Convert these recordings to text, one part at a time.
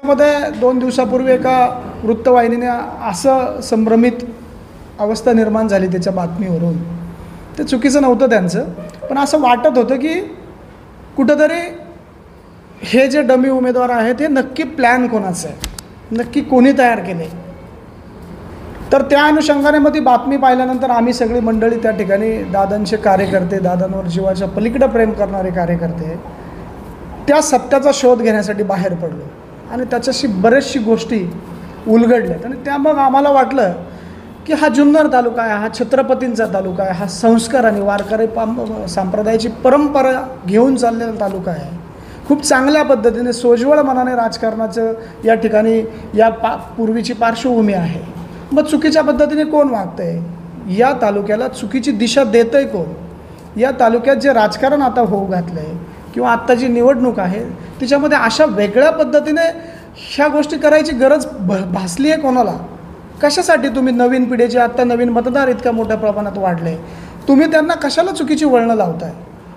मध्ये 2 दिवसापूर्वी एका वृत्तवाहिनीने असं संभ्रमित अवस्था निर्माण झाली त्याच्या बातमीवरून. ते चुकीचं नव्हतं त्यांचं, पण असं वाटत होतं की कुठंतरी हे जे डमी उमेदवार आहेत हे नक्की प्लॅन कोणाचं आहे, नक्की कोणी तयार केले. तर त्या अनुषंगाने मग ती बातमी पाहिल्यानंतर आम्ही सगळी मंडळी त्या ठिकाणी दादांचे कार्यकर्ते, दादांवर जीवाच्या पलीकडे प्रेम करणारे कार्यकर्ते त्या सत्याचा शोध घेण्यासाठी बाहेर पडलो आणि त्याच्याशी बरेचशी गोष्टी उलगडल्यात. आणि त्या मग आम्हाला वाटलं की हा जुन्नर तालुका आहे, हा छत्रपतींचा तालुका आहे, हा संस्कार आणि वारकरी संप्रदायाची परंपरा घेऊन चाललेला तालुका आहे. खूप चांगल्या पद्धतीने सोज्वळ मनाने राजकारणाचं या ठिकाणी पूर्वीची पार्श्वभूमी आहे. मग चुकीच्या पद्धतीने कोण वागतं आहे, या तालुक्याला चुकीची दिशा देतं आहे कोण, या तालुक्यात जे राजकारण आता होऊ घातलं आहे किंवा आत्ता जी निवडणूक आहे तिच्यामध्ये अशा वेगळ्या पद्धतीने ह्या गोष्टी करायची गरज भासली आहे कोणाला. कशासाठी तुम्ही नवीन पिढीचे आत्ता नवीन मतदार इतक्या मोठ्या प्रमाणात वाढले, तुम्ही त्यांना कशाला चुकीची वळणं लावताय.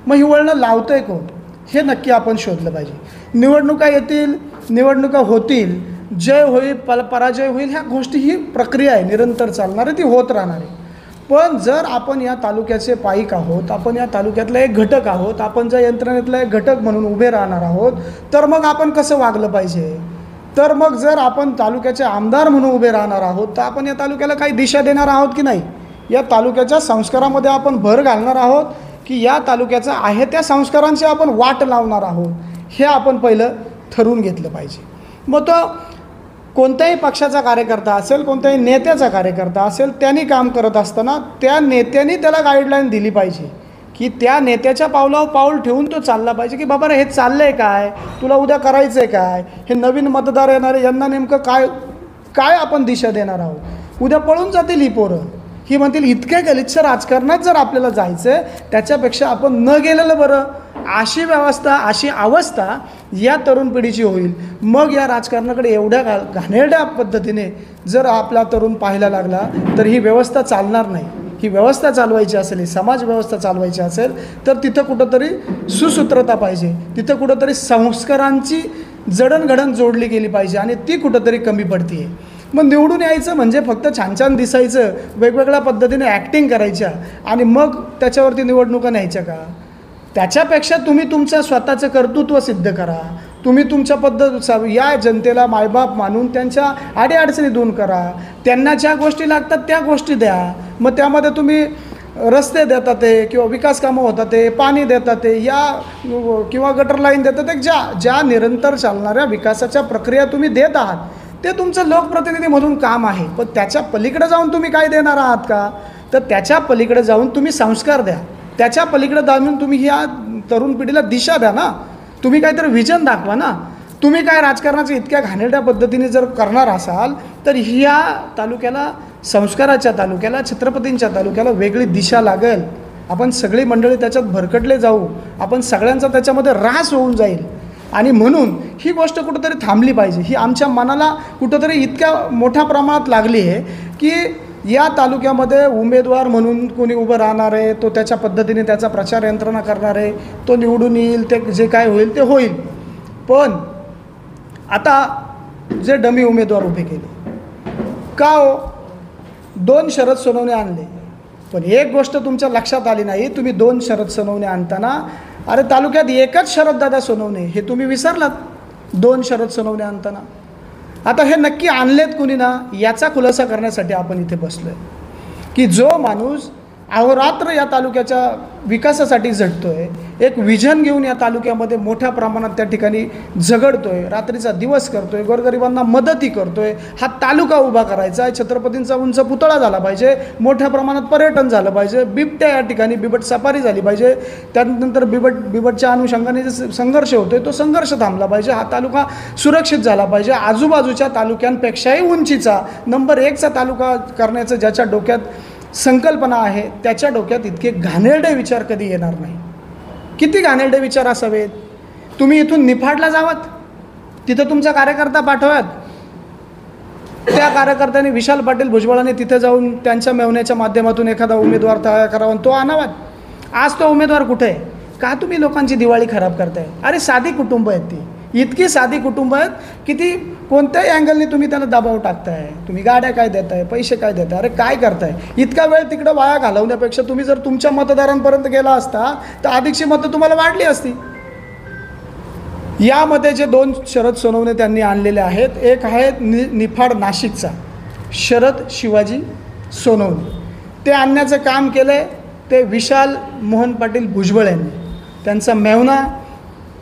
मग ही वळणं लावतं आहे कोण हे नक्की आपण शोधलं पाहिजे. निवडणुका येतील, निवडणुका होतील, जय होईल पराजय होईल, ह्या गोष्टी ही प्रक्रिया आहे, निरंतर चालणारी, ती होत राहणार आहे. पण जर आपण या तालुक्याचे पाईक आहोत, आपण या तालुक्यातला एक घटक आहोत, आपण ज्या यंत्रणेतला एक घटक म्हणून उभे राहणार आहोत, तर मग आपण कसं वागलं पाहिजे. तर मग जर आपण तालुक्याचे आमदार म्हणून उभे राहणार आहोत तर आपण या तालुक्याला काही दिशा देणार आहोत की नाही, या तालुक्याच्या संस्कारामध्ये आपण भर घालणार आहोत की या तालुक्याचा आहे त्या संस्कारांची आपण वाट लावणार आहोत, हे आपण पहिलं ठरवून घेतलं पाहिजे. मग तो कोणत्याही पक्षाचा कार्यकर्ता असेल, कोणत्याही नेत्याचा कार्यकर्ता असेल, त्यांनी काम करत असताना त्या नेत्यांनी त्याला गाईडलाईन दिली पाहिजे की त्या नेत्याच्या पावलावर पाऊल ठेवून तो चालला पाहिजे की बाबा हे चाललं आहे काय, तुला उद्या करायचं आहे काय, हे नवीन मतदार येणारे यांना नेमकं काय काय आपण दिशा देणार आहोत. उद्या पळून जातील ही पोरं, ही म्हणतील इतक्या गलिच्छ राजकारणात जर आपल्याला जायचं आहे त्याच्यापेक्षा आपण न गेलेलं बरं. अशी व्यवस्था, अशी अवस्था या तरुण पिढीची होईल. मग या राजकारणाकडे एवढ्या घाणेरड्या पद्धतीने जर आपला तरुण पाहायला लागला तर ही व्यवस्था चालणार नाही. ही व्यवस्था चालवायची असेल, ही समाज व्यवस्था चालवायची असेल तर तिथं कुठंतरी सुसूत्रता पाहिजे, तिथं कुठंतरी संस्कारांची जडणघडण जोडली गेली पाहिजे आणि ती कुठंतरी कमी पडते आहे. मग निवडून यायचं म्हणजे फक्त छान छान दिसायचं, वेगवेगळ्या पद्धतीने ॲक्टिंग करायच्या आणि मग त्याच्यावरती निवडणुका न्यायच्या का. त्याच्यापेक्षा तुम्ही तुमचं स्वतःचं कर्तृत्व सिद्ध करा, तुम्ही तुमच्या पद्धत या जनतेला मायबाप मानून त्यांच्या अडीअडचणी दूर करा, त्यांना ज्या गोष्टी लागतात त्या गोष्टी द्या. मग त्यामध्ये तुम्ही रस्ते देतात ते किंवा विकास कामं होतात ते, पाणी देतात ते या किंवा गटर लाईन देतात ते, ज्या निरंतर चालणाऱ्या विकासाच्या प्रक्रिया तुम्ही देत आहात ते तुमचं लोकप्रतिनिधीमधून काम आहे. पण त्याच्या पलीकडे जाऊन तुम्ही काय देणार आहात का, तर त्याच्या पलीकडे जाऊन तुम्ही संस्कार द्या, त्याच्या पलीकडे जाऊन तुम्ही ह्या तरुण पिढीला दिशा द्या ना, तुम्ही काहीतरी विजन दाखवा ना. तुम्ही काय राजकारणाचं इतक्या घाणेरड्या पद्धतीने जर करणार असाल तर ह्या तालुक्याला, संस्काराच्या तालुक्याला, छत्रपतींच्या तालुक्याला वेगळी दिशा लागेल. आपण सगळी मंडळी त्याच्यात भरकटले जाऊ, आपण सगळ्यांचा त्याच्यामध्ये ऱ्हास होऊन जाईल. आणि म्हणून ही गोष्ट कुठंतरी थांबली पाहिजे. ही आमच्या मनाला कुठंतरी इतक्या मोठ्या प्रमाणात लागली आहे की या तालुक्यामध्ये उमेदवार म्हणून कोणी उभं राहणार आहे, तो त्याच्या पद्धतीने त्याचा प्रचार यंत्रणा करणार आहे, तो निवडून येईल, ते जे काय होईल ते होईल. पण आता जे डमी उमेदवार उभे केले का हो, 2 शरद सोनवणे आणले, पण एक गोष्ट तुमच्या लक्षात आली नाही. तुम्ही 2 शरद सोनवणे आणताना अरे तालुक्यात एकच शरददादा सोनवणे हे तुम्ही विसरलात 2 शरद सोनवणे आणताना. आता हे नक्की आणलेत कुणी ना, याचा खुलासा करण्यासाठी आपण इथे बसलो आहे की जो माणूस अहोरात्र या तालुक्याच्या विकासासाठी झटतोय, एक विजन घेऊन या तालुक्यामध्ये मोठ्या प्रमाणात त्या ठिकाणी झगडतोय, रात्रीचा दिवस करतोय, गोरगरिबांना मदतही करतोय, हा तालुका उभा करायचा आहे, छत्रपतींचा उंच पुतळा झाला पाहिजे, मोठ्या प्रमाणात पर्यटन झालं पाहिजे, बिबट्या या ठिकाणी बिबट सफारी झाली पाहिजे, त्यानंतर बिबटच्या अनुषंगाने जे संघर्ष होतोय तो संघर्ष थांबला पाहिजे, हा तालुका सुरक्षित झाला पाहिजे, आजूबाजूच्या तालुक्यांपेक्षाही उंचीचा नंबर 1चा तालुका करण्याचं ज्याच्या डोक्यात संकल्पना आहे त्याच्या डोक्यात इतके घाणेरडे विचार कधी येणार नाही. किती घाणेरडे विचार असावेत. तुम्ही इथून निफाडला जावात, तिथं तुमचा कार्यकर्ता पाठवात, त्या कार्यकर्त्याने विशाल पाटील भुजबळांनी तिथे जाऊन त्यांच्या मेव्हण्याच्या माध्यमातून एखादा उमेदवार तयार करावा आणि तो आणावात. आज तो उमेदवार कुठे आहे का, तुम्ही लोकांची दिवाळी खराब करताय. अरे साधी कुटुंब आहेत ती, इतकी साधी कुटुंब आहेत की ती कोणत्याही अँगलने तुम्ही त्यांना दबाव टाकताय, तुम्ही गाड्या काय देताय, पैसे काय देताय, अरे काय करताय. इतका वेळ तिकडं वाया घालवण्यापेक्षा तुम्ही जर तुमच्या मतदारांपर्यंत गेला असता तर अधिकची मतं तुम्हाला वाढली असती. यामध्ये जे 2 शरद सोनवणे त्यांनी आणलेले आहेत, एक आहे निफाड नाशिकचा शरद शिवाजी सोनवणे. ते आणण्याचं काम केलं आहे ते विशाल मोहन पाटील भुजबळ यांनी. त्यांचा मेव्हणा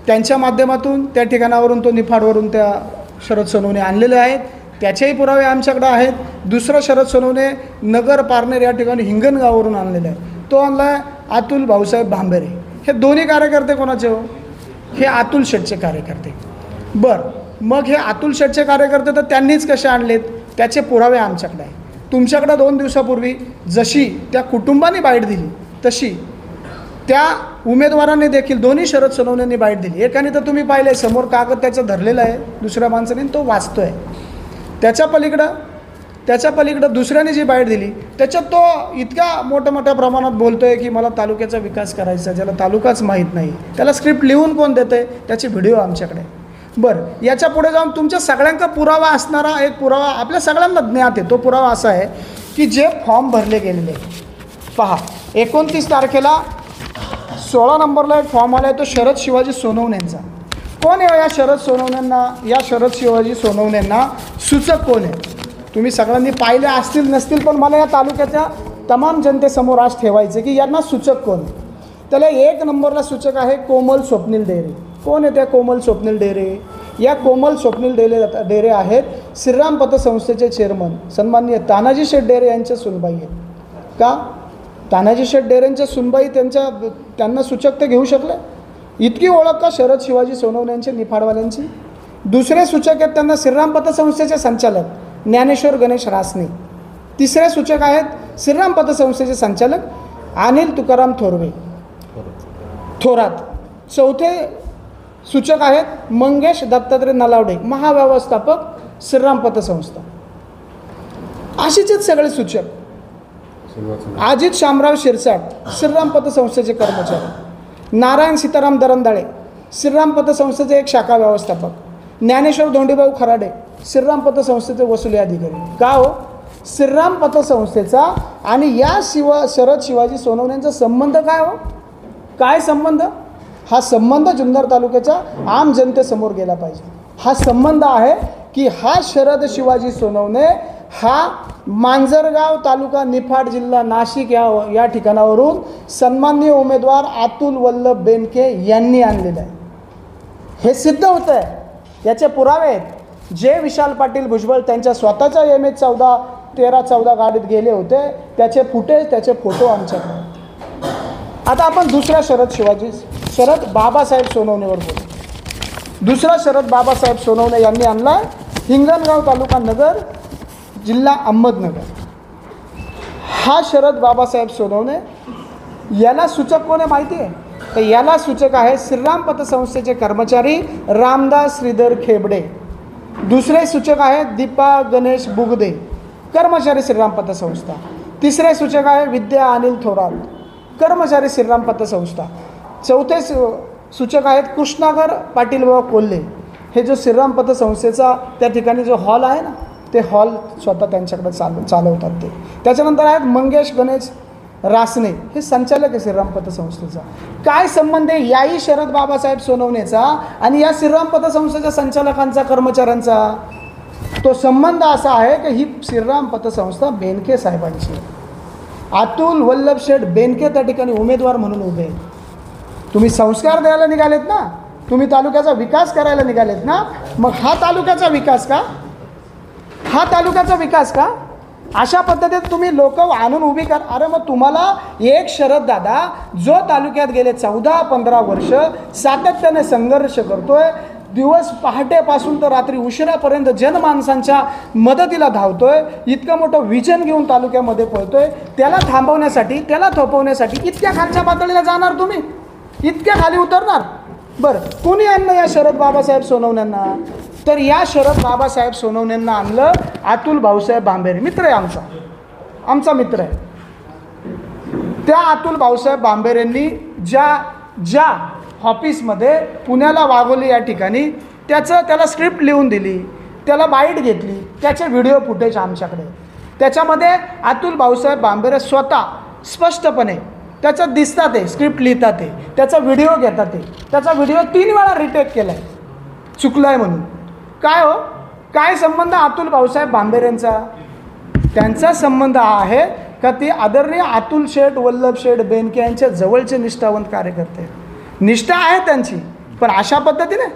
त्यांच्या माध्यमातून त्या ठिकाणावरून तो निफाडवरून त्या शरद सोनवणे आणलेले आहेत. त्याचेही पुरावे आमच्याकडे आहेत. दुसरं शरद सोनवणे नगर पारनेर या ठिकाणी हिंगणगाववरून आणलेला आहे. तो आणला आहे अतुल भाऊसाहेब भांबेरे. हे दोन्ही कार्यकर्ते कोणाचे हो? हे अतुल शेटचे कार्यकर्ते. बरं, मग हे अतुल शेटचे कार्यकर्ते तर त्यांनीच कसे आणलेत त्याचे पुरावे आमच्याकडे आहे. तुमच्याकडे 2 दिवसापूर्वी जशी त्या कुटुंबाने बाईट दिली तशी त्या उमेदवारांनी देखील दोन्ही शरद सोनवणेंनी बाईट दिली. एकाने तर तुम्ही पाहिलं आहे समोर कागद त्याचा धरलेला आहे दुसऱ्या माणसाने, तो वाचतो आहे. त्याच्या पलीकडं दुसऱ्याने जी बाईट दिली त्याच्यात तो इतक्या मोठ्या प्रमाणात बोलतो आहे की मला तालुक्याचा विकास करायचा, ज्याला तालुकाच माहीत नाही. त्याला स्क्रिप्ट लिहून कोण देतं आहे त्याची व्हिडिओ आमच्याकडे. बरं, याच्या पुढे जाऊन तुमच्या सगळ्यांचा पुरावा असणारा एक पुरावा आपल्या सगळ्यांना ज्ञात आहे. तो पुरावा असा आहे की जे फॉर्म भरले गेलेले पहा, 29 तारखेला 16 नंबरला एक फॉर्म आला आहे तो शरद शिवाजी सोनवणेंचा. कोण आहे या शरद सोनवणेंना? या शरद शिवाजी सोनवणेंना सूचक कोण आहे? तुम्ही सगळ्यांनी पाहिले असतील नसतील, पण मला या तालुक्याच्या तमाम जनतेसमोर आज ठेवायचे की यांना सूचक कोण आहे. त्याला 1 नंबरला सूचक आहे कोमल स्वप्नील डेरे. कोण आहे त्या कोमल स्वप्नील डेरे? या कोमल स्वप्नील डेरे आहेत श्रीराम पतसंस्थेचे चेअरमन सन्माननीय तानाजी शेठ डेरे यांच्या सुनबाई आहेत. का तानाजी शेठ डेरेंच्या सुनबाई त्यांना सूचक ते घेऊ शकले? इतकी ओळख का शरद शिवाजी सोनवण्यांचे निफाडवाल्यांची? दुसरे सूचक आहेत त्यांना श्रीराम पतसंस्थेचे संचालक ज्ञानेश्वर गणेश रासने. तिसरे सूचक आहेत श्रीराम पतसंस्थेचे संचालक अनिल तुकाराम थोरात. चौथे सूचक आहेत मंगेश दत्तात्रय नलावडे, महाव्यवस्थापक श्रीराम पतसंस्था. असेच आहेत सगळे सूचक. अजित शामराव शिरसाट श्रीराम पतसंस्थेचे कर्मचारी, नारायण सीताराम दरंदाळे श्रीराम पतसंस्थेचे एक शाखा व्यवस्थापक, ज्ञानेश्वर धोंडीभाऊ खराडे श्रीराम पतसंस्थेचे वसुली अधिकारी. का हो? श्रीराम पतसंस्थेचा आणि या शरद शिवाजी सोनवण्यांचा संबंध काय हो? काय संबंध? हा संबंध जुन्नर तालुक्याच्या आम जनतेसमोर गेला पाहिजे. हा संबंध आहे की हा शरद शिवाजी सोनवणे हा मांजरगाव तालुका निफाड जिल्हा नाशिक या ठिकाणावरून सन्माननीय उमेदवार अतुल वल्लभ बेनके यांनी आणलेलं आहे. हे सिद्ध होतं आहे. याचे पुरावे आहेत. जे विशाल पाटील भुजबळ त्यांच्या स्वतःच्या MH13-14 गाडीत गेले होते त्याचे फुटेज, त्याचे फोटो आमच्याकडे. आता आपण दुसऱ्या शरद बाबासाहेब सोनवणेवर बोलू. दुसरा शरद बाबासाहेब सोनवणे यांनी आणला हिंगणगाव तालुका नगर जिल्हा अहमदनगर. हा शरद बाबासाहेब सोनवणे याला सूचक कोण आहे माहिती आहे? तर याला सूचक आहे श्रीराम पतसंस्थेचे कर्मचारी रामदास श्रीधर खेबडे. दुसरे सूचक आहेत दीपा गणेश बुगदे, कर्मचारी श्रीराम पतसंस्था. तिसरे सूचक आहे विद्या अनिल थोरात, कर्मचारी श्रीराम पतसंस्था. चौथे सूचक आहेत कृष्णागर पाटील बाबा कोल्हे. हे जो श्रीराम पतसंस्थेचा त्या ठिकाणी जो हॉल आहे ना ते हॉल स्वतः त्यांच्याकडे चालवतात ते. त्याच्यानंतर आहेत मंगेश गणेश रासने, हे संचालक आहे श्रीराम पतसंस्थेचा. काय संबंध आहे याही शरद बाबासाहेब सोनवणेचा आणि या श्रीराम पतसंस्थेच्या संचालकांचा, कर्मचाऱ्यांचा? तो संबंध असा आहे की ही श्रीराम पतसंस्था बेनके साहेबांची. अतुल वल्लभ शेठ बेनके त्या ठिकाणी उमेदवार म्हणून उभे आहेत. तुम्ही संस्कार द्यायला निघालेत ना, तुम्ही तालुक्याचा विकास करायला निघालेत ना, मग हा तालुक्याचा विकास का? हा तालुक्याचा विकास का? अशा पद्धतीत तुम्ही लोक आणून उभी कर. अरे मग तुम्हाला एक शरद दादा जो तालुक्यात गेले 14-15 वर्ष सातत्याने संघर्ष करतोय, दिवस पहाटेपासून तर रात्री उशिरापर्यंत जनमानसांच्या मदतीला धावतोय, इतकं मोठं विजन घेऊन तालुक्यामध्ये पळतोय, त्याला थांबवण्यासाठी, त्याला थोपवण्यासाठी इतक्या खालच्या पातळीला जाणार तुम्ही? इतक्या खाली उतरणार? बरं, कोणी आणलं या शरद बाबासाहेब सोनवण्यांना? तर या शरद बाबासाहेब सोनवण्यांना आणलं अतुल भाऊसाहेब भांबेरे. मित्र आहे आमचा मित्र आहे. त्या अतुल भाऊसाहेब भांबेरेंनी ज्या ऑफिसमध्ये पुण्याला वाघोली या ठिकाणी त्याला स्क्रिप्ट लिहून दिली, त्याला बाईट घेतली, त्याचे व्हिडिओ फुटेज आमच्याकडे. त्याच्यामध्ये अतुल भाऊसाहेब भांबेरे स्वतः स्पष्टपणे त्याच्यात दिसतात, ते स्क्रिप्ट लिहितात, ते त्याचा व्हिडिओ घेतात, ते त्याचा व्हिडिओ 3 वेळा रिटेक केला आहे चुकला आहे म्हणून. काय हो, काय संबंध अतुल भाऊसाहेब भांबेरेंचा? त्यांचा संबंध हा आहे का ते आदरणीय अतुल शेठ, वल्लभ शेठ बेनके यांच्या जवळचे निष्ठावंत कार्यकर्ते. निष्ठा आहे त्यांची, पण अशा पद्धतीने